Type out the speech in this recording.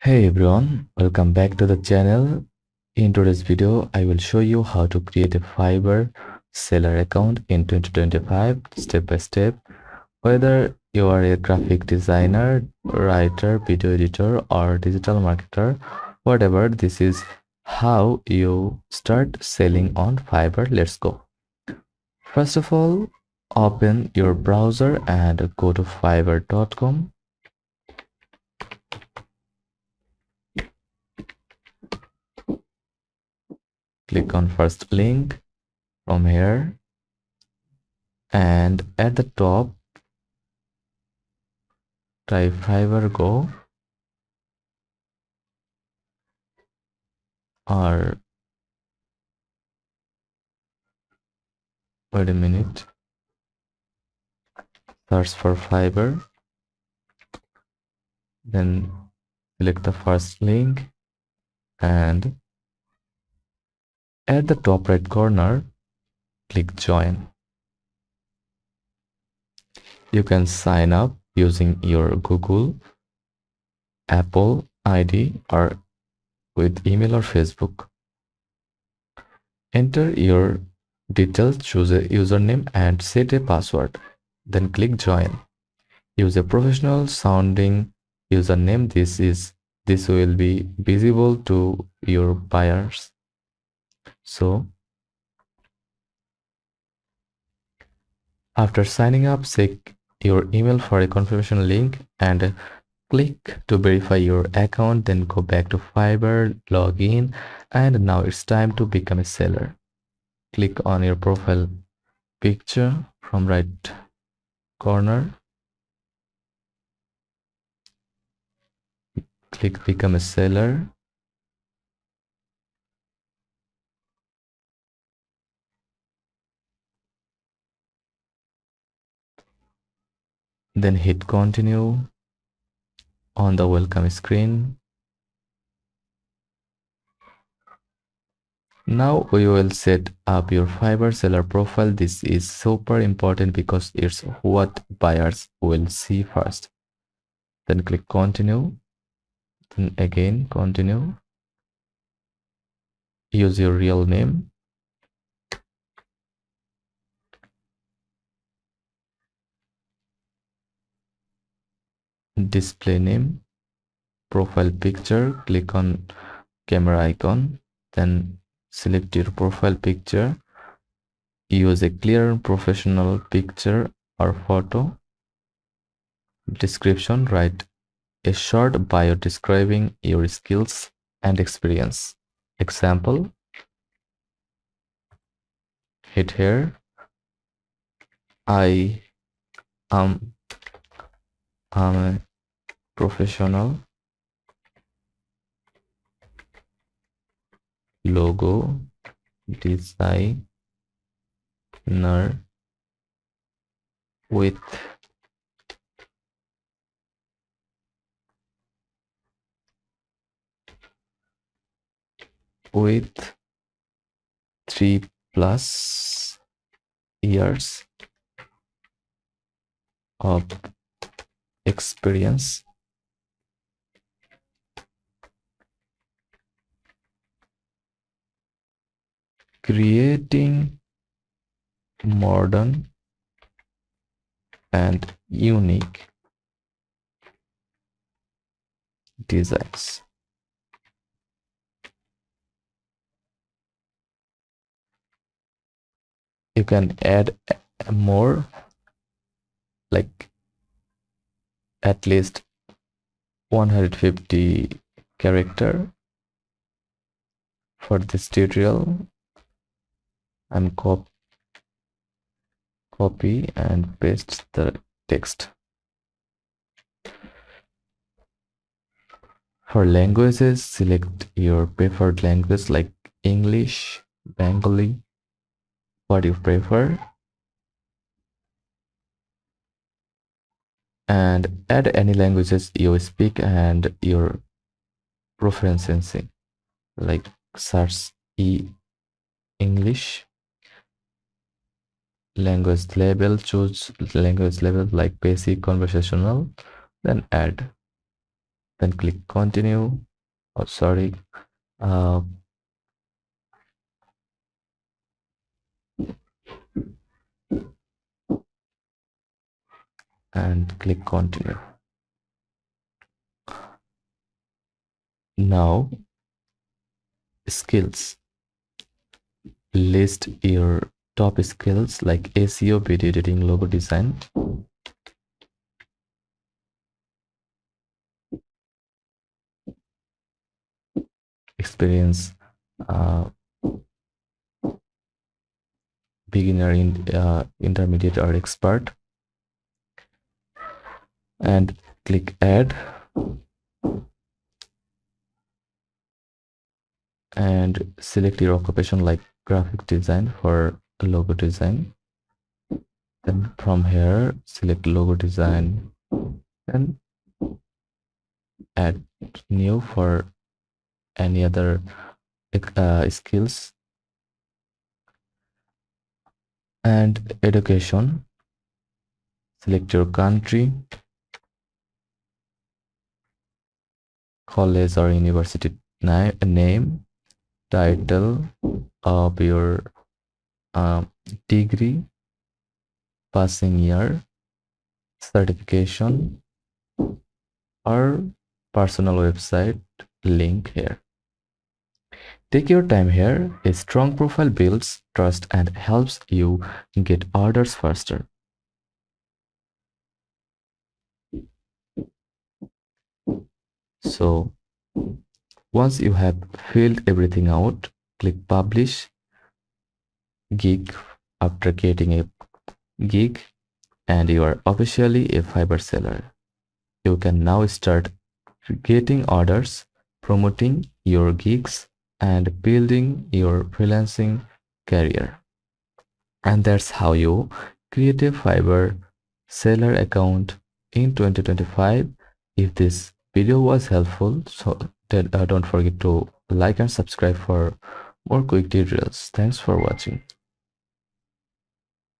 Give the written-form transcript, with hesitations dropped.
Hey everyone, welcome back to the channel. In today's video, I will show you how to create a Fiverr seller account in 2025 step by step. Whether you are a graphic designer, writer, video editor, or digital marketer, whatever, this is how you start selling on Fiverr. Let's go. First of all, open your browser and go to fiverr.com. Click on first link from here, and at the top type Fiverr Go, or wait a minute, search for Fiverr, then select the first link, and at the top right corner click join. You can sign up using your Google, Apple ID, or with email or Facebook. Enter your details, choose a username and set a password, then click join. Use a professional sounding username. This will be visible to your buyers. So after signing up, check your email for a confirmation link and click to verify your account. Then go back to Fiverr, log in, and now it's time to become a seller. Click on your profile picture from right corner. Click become a seller. Then hit continue on the welcome screen. Now we will set up your Fiverr seller profile. This is super important because it's what buyers will see first. Then click continue, then again continue. Use your real name, display name, profile picture. Click on camera icon, then select your profile picture. Use a clear professional picture or photo. Description: write a short bio describing your skills and experience. Example: hit here. I am a professional logo designer with with 3+ years of experience creating modern and unique designs. You can add more, like at least 150 character. For this tutorial, I'm copy and paste the text. For languages, select your preferred language like English, Bengali, what you prefer, and add any languages you speak and your preferences in, like search English. Language label, choose language label like basic, conversational, then add. then click continue. Oh, sorry. uh, and click continue. Now skills, list your top skills like SEO, video editing, logo design. Experience, uh, beginner, intermediate or expert, and click add, and select your occupation like graphic design for logo design. Then from here select logo design and add new for any other skills. And education, select your country, college or university name, title of your degree, passing year, certification, or personal website link here. Take your time here. A strong profile builds trust and helps you get orders faster. So once you have filled everything out, click publish gig. After getting a gig, and you are officially a Fiverr seller. You can now start getting orders, promoting your gigs, and building your freelancing career. And that's how you create a Fiverr seller account in 2025. If this video was helpful, so then don't forget to like and subscribe for more quick tutorials. Thanks for watching.